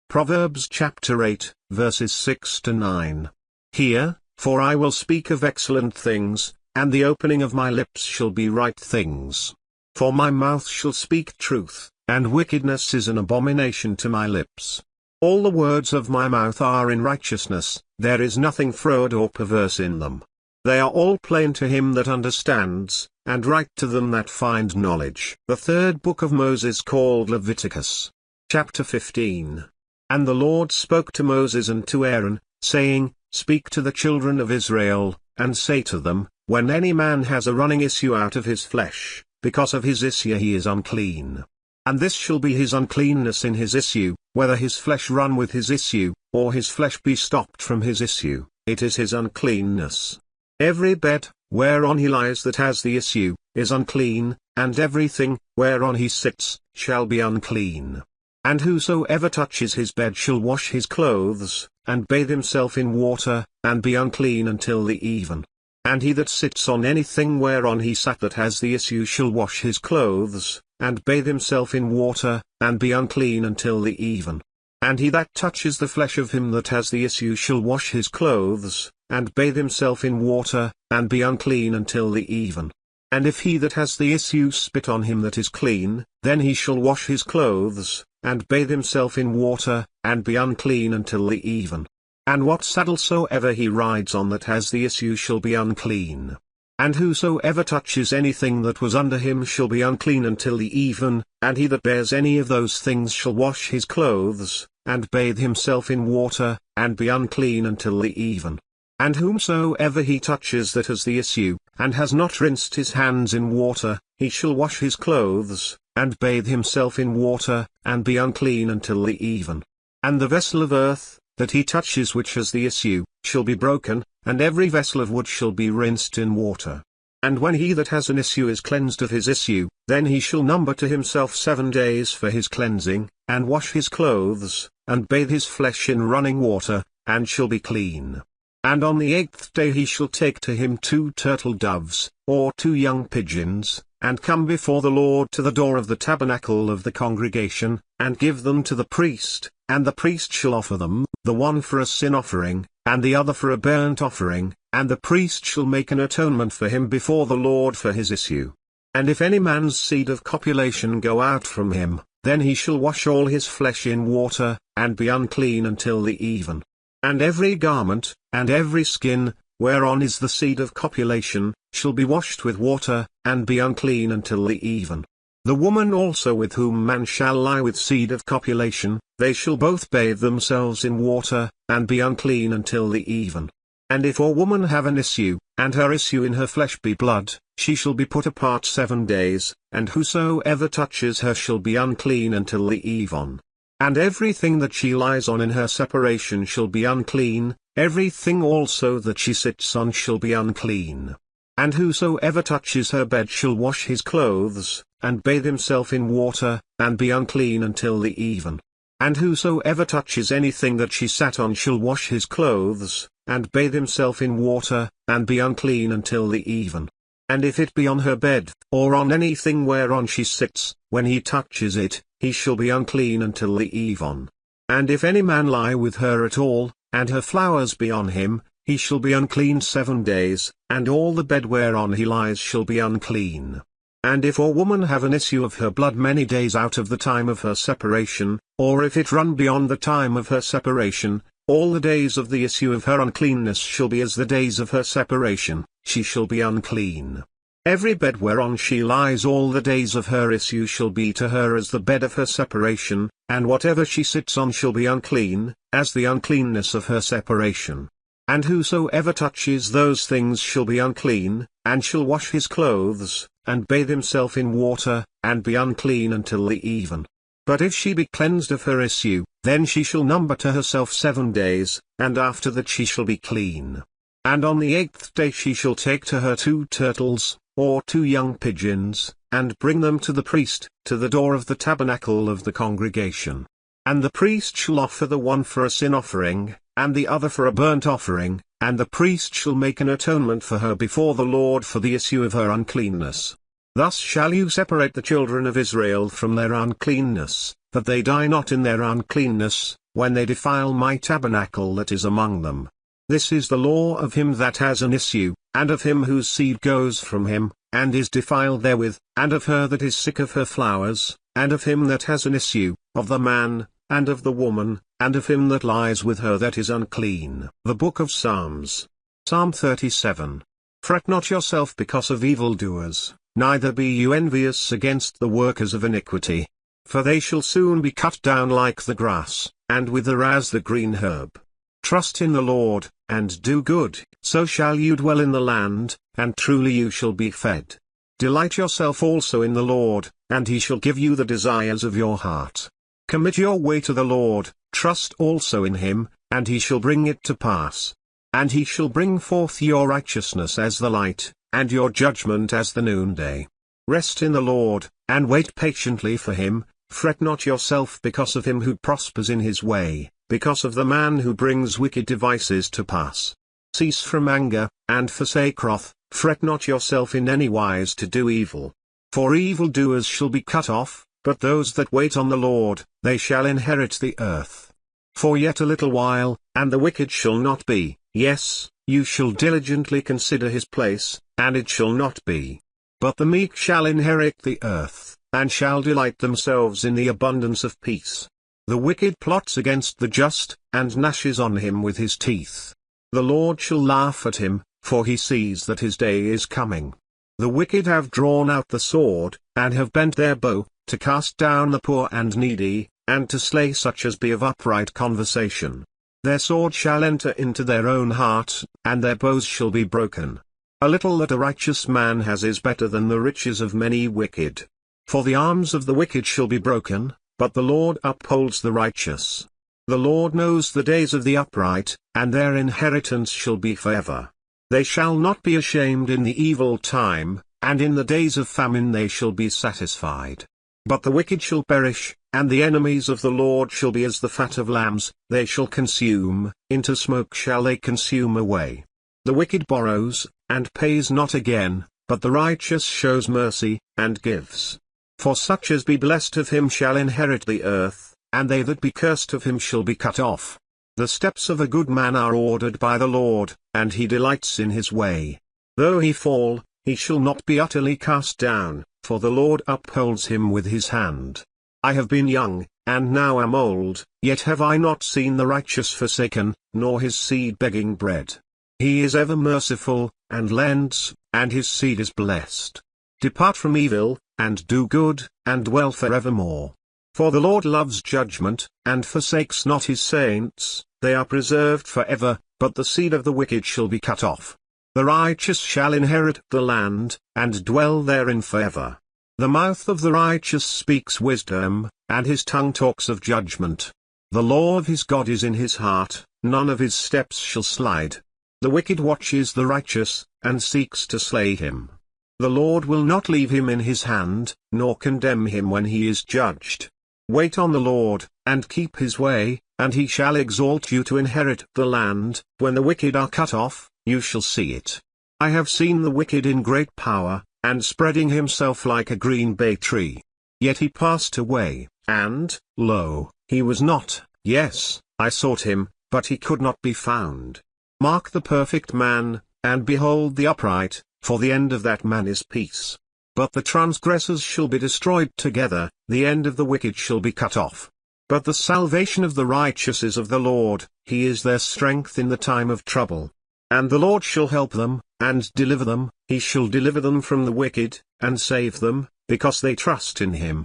Proverbs chapter 8, verses 6-9. Hear, for I will speak of excellent things, and the opening of my lips shall be right things. For my mouth shall speak truth, and wickedness is an abomination to my lips. All the words of my mouth are in righteousness, there is nothing froward or perverse in them. They are all plain to him that understands, and right to them that find knowledge. The third book of Moses called Leviticus. Chapter 15. And the Lord spoke to Moses and to Aaron, saying, Speak to the children of Israel, and say to them, When any man has a running issue out of his flesh, because of his issue he is unclean. And this shall be his uncleanness in his issue, whether his flesh run with his issue, or his flesh be stopped from his issue, it is his uncleanness. Every bed, whereon he lies that has the issue, is unclean, and everything, whereon he sits, shall be unclean. And whosoever touches his bed shall wash his clothes, and bathe himself in water, and be unclean until the even. And he that sits on anything whereon he sat that has the issue shall wash his clothes, and bathe himself in water, and be unclean until the even. And he that touches the flesh of him that has the issue shall wash his clothes, and bathe himself in water, and be unclean until the even. And if he that has the issue spit on him that is clean, then he shall wash his clothes, and bathe himself in water, and be unclean until the even. And what saddle soever he rides on that has the issue shall be unclean. And whosoever touches anything that was under him shall be unclean until the even, and he that bears any of those things shall wash his clothes, and bathe himself in water, and be unclean until the even. And whomsoever he touches that has the issue, and has not rinsed his hands in water, he shall wash his clothes, and bathe himself in water, and be unclean until the even. And the vessel of earth, that he touches which has the issue, shall be broken, and every vessel of wood shall be rinsed in water. And when he that has an issue is cleansed of his issue, then he shall number to himself 7 days for his cleansing, and wash his clothes, and bathe his flesh in running water, and shall be clean. And on the 8th day he shall take to him 2 turtle doves, or 2 young pigeons, and come before the Lord to the door of the tabernacle of the congregation, and give them to the priest, and the priest shall offer them, the one for a sin offering, and the other for a burnt offering, and the priest shall make an atonement for him before the Lord for his issue. And if any man's seed of copulation go out from him, then he shall wash all his flesh in water, and be unclean until the even. And every garment, and every skin, whereon is the seed of copulation, shall be washed with water, and be unclean until the even. The woman also with whom man shall lie with seed of copulation, they shall both bathe themselves in water, and be unclean until the even. And if a woman have an issue, and her issue in her flesh be blood, she shall be put apart 7 days, and whosoever touches her shall be unclean until the even. And everything that she lies on in her separation shall be unclean, everything also that she sits on shall be unclean. And whosoever touches her bed shall wash his clothes, and bathe himself in water, and be unclean until the even. And whosoever touches anything that she sat on shall wash his clothes, and bathe himself in water, and be unclean until the even. And if it be on her bed, or on anything whereon she sits, when he touches it, he shall be unclean until the even. And if any man lie with her at all, and her flowers be on him, he shall be unclean 7 days, and all the bed whereon he lies shall be unclean. And if a woman have an issue of her blood many days out of the time of her separation, or if it run beyond the time of her separation, all the days of the issue of her uncleanness shall be as the days of her separation, she shall be unclean. Every bed whereon she lies all the days of her issue shall be to her as the bed of her separation, and whatever she sits on shall be unclean, as the uncleanness of her separation. And whosoever touches those things shall be unclean, and shall wash his clothes, and bathe himself in water, and be unclean until the even. But if she be cleansed of her issue, then she shall number to herself 7 days, and after that she shall be clean. And on the 8th day she shall take to her 2 turtles, or 2 young pigeons, and bring them to the priest, to the door of the tabernacle of the congregation. And the priest shall offer the one for a sin offering, and the other for a burnt offering, and the priest shall make an atonement for her before the Lord for the issue of her uncleanness. Thus shall you separate the children of Israel from their uncleanness, that they die not in their uncleanness, when they defile my tabernacle that is among them. This is the law of him that has an issue, and of him whose seed goes from him, and is defiled therewith, and of her that is sick of her flowers, and of him that has an issue, of the man, and of the woman, and of him that lies with her that is unclean. The Book of Psalms. Psalm 37. Fret not yourself because of evildoers, neither be you envious against the workers of iniquity. For they shall soon be cut down like the grass, and wither as the green herb. Trust in the Lord, and do good, so shall you dwell in the land, and truly you shall be fed. Delight yourself also in the Lord, and he shall give you the desires of your heart. Commit your way to the Lord, trust also in him, and he shall bring it to pass. And he shall bring forth your righteousness as the light, and your judgment as the noonday. Rest in the Lord, and wait patiently for him. Fret not yourself because of him who prospers in his way, because of the man who brings wicked devices to pass. Cease from anger, and forsake wrath, fret not yourself in any wise to do evil. For evildoers shall be cut off, but those that wait on the Lord, they shall inherit the earth. For yet a little while, and the wicked shall not be, yes, you shall diligently consider his place, and it shall not be. But the meek shall inherit the earth, and shall delight themselves in the abundance of peace. The wicked plots against the just, and gnashes on him with his teeth. The Lord shall laugh at him, for he sees that his day is coming. The wicked have drawn out the sword, and have bent their bow, to cast down the poor and needy, and to slay such as be of upright conversation. Their sword shall enter into their own heart, and their bows shall be broken. A little that a righteous man has is better than the riches of many wicked. For the arms of the wicked shall be broken, but the Lord upholds the righteous. The Lord knows the days of the upright, and their inheritance shall be forever. They shall not be ashamed in the evil time, and in the days of famine they shall be satisfied. But the wicked shall perish, and the enemies of the Lord shall be as the fat of lambs, they shall consume, into smoke shall they consume away. The wicked borrows, and pays not again, but the righteous shows mercy, and gives. For such as be blessed of him shall inherit the earth, and they that be cursed of him shall be cut off. The steps of a good man are ordered by the Lord, and he delights in his way. Though he fall, he shall not be utterly cast down, for the Lord upholds him with his hand. I have been young, and now am old, yet have I not seen the righteous forsaken, nor his seed begging bread. He is ever merciful, and lends, and his seed is blessed. Depart from evil, and do good, and dwell forevermore. For the Lord loves judgment, and forsakes not his saints. They are preserved forever, but the seed of the wicked shall be cut off. The righteous shall inherit the land, and dwell therein forever. The mouth of the righteous speaks wisdom, and his tongue talks of judgment. The law of his God is in his heart, none of his steps shall slide. The wicked watches the righteous, and seeks to slay him. The Lord will not leave him in his hand, nor condemn him when he is judged. Wait on the Lord, and keep his way, and he shall exalt you to inherit the land. When the wicked are cut off, you shall see it. I have seen the wicked in great power, and spreading himself like a green bay tree. Yet he passed away, and, lo, he was not. Yes, I sought him, but he could not be found. Mark the perfect man, and behold the upright, for the end of that man is peace. But the transgressors shall be destroyed together, the end of the wicked shall be cut off. But the salvation of the righteous is of the Lord, he is their strength in the time of trouble. And the Lord shall help them, and deliver them, he shall deliver them from the wicked, and save them, because they trust in him.